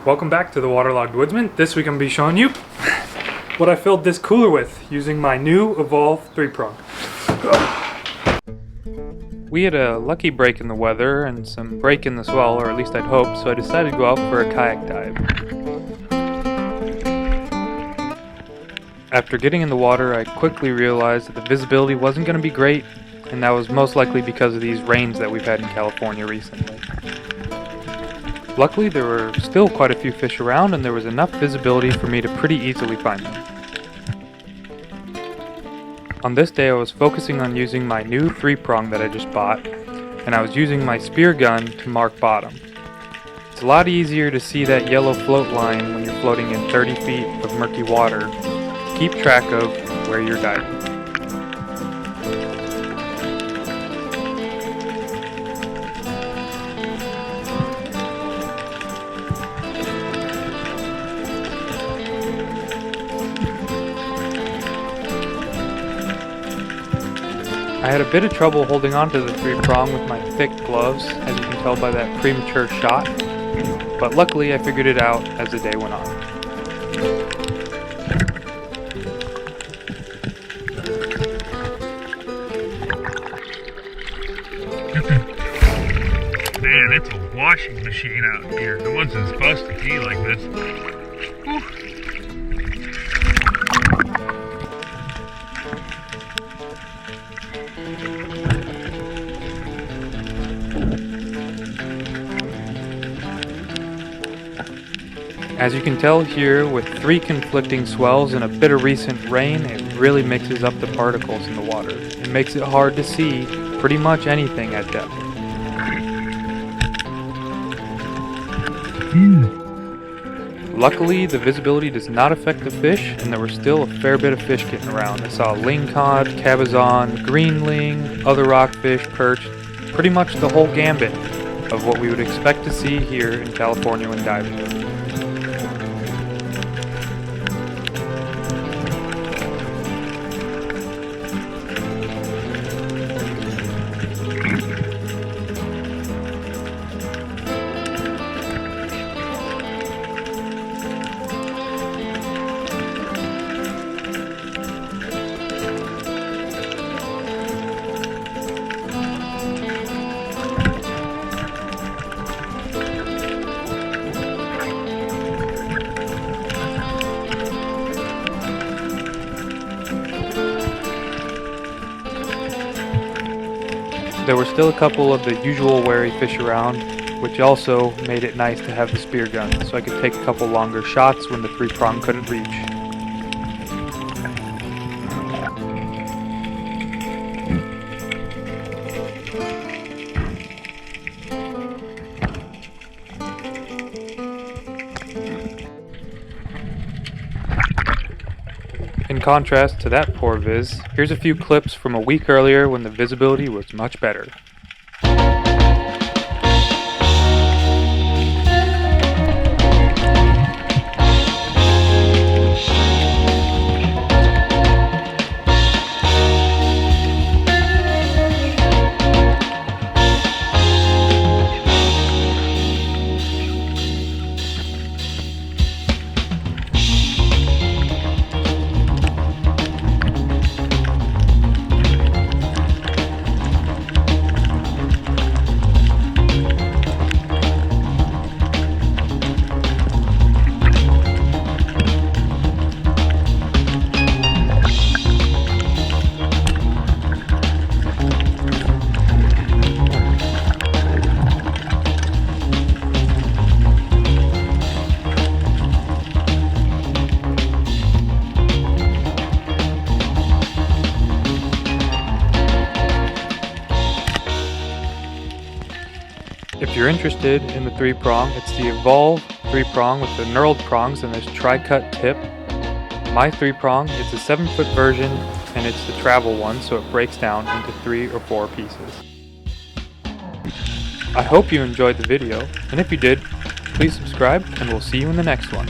Welcome back to the Waterlogged Woodsman. This week I'm going to be showing you what I filled this cooler with using my new Evolve 3-Prong. We had a lucky break in the weather and some break in the swell, or at least I'd hope, so I decided to go out for a kayak dive. After getting in the water, I quickly realized that the visibility wasn't going to be great, and that was most likely because of these rains that we've had in California recently. Luckily, there were still quite a few fish around, and there was enough visibility for me to pretty easily find them. On this day, I was focusing on using my new 3-prong that I just bought, and I was using my spear gun to mark bottom. It's a lot easier to see that yellow float line when you're floating in 30 feet of murky water to keep track of where you're diving. I had a bit of trouble holding onto the 3-prong with my thick gloves, as you can tell by that premature shot, but luckily I figured it out as the day went on. Man, it's a washing machine out here. It wasn't supposed to be like this. Whew. As you can tell here, with 3 conflicting swells and a bit of recent rain, it really mixes up the particles in the water. It makes it hard to see pretty much anything at depth. Luckily, the visibility does not affect the fish, and there were still a fair bit of fish getting around. I saw lingcod, cabezon, greenling, other rockfish, perch, pretty much the whole gambit of what we would expect to see here in California when diving. There were still a couple of the usual wary fish around, which also made it nice to have the spear gun, so I could take a couple longer shots when the 3-prong couldn't reach. In contrast to that poor viz, here's a few clips from a week earlier when the visibility was much better. If you're interested in the 3-prong, it's the Evolve 3-prong with the knurled prongs and this tri-cut tip. My 3-prong is a 7-foot version, and it's the travel one, so it breaks down into 3 or 4 pieces. I hope you enjoyed the video, and if you did, please subscribe, and we'll see you in the next one.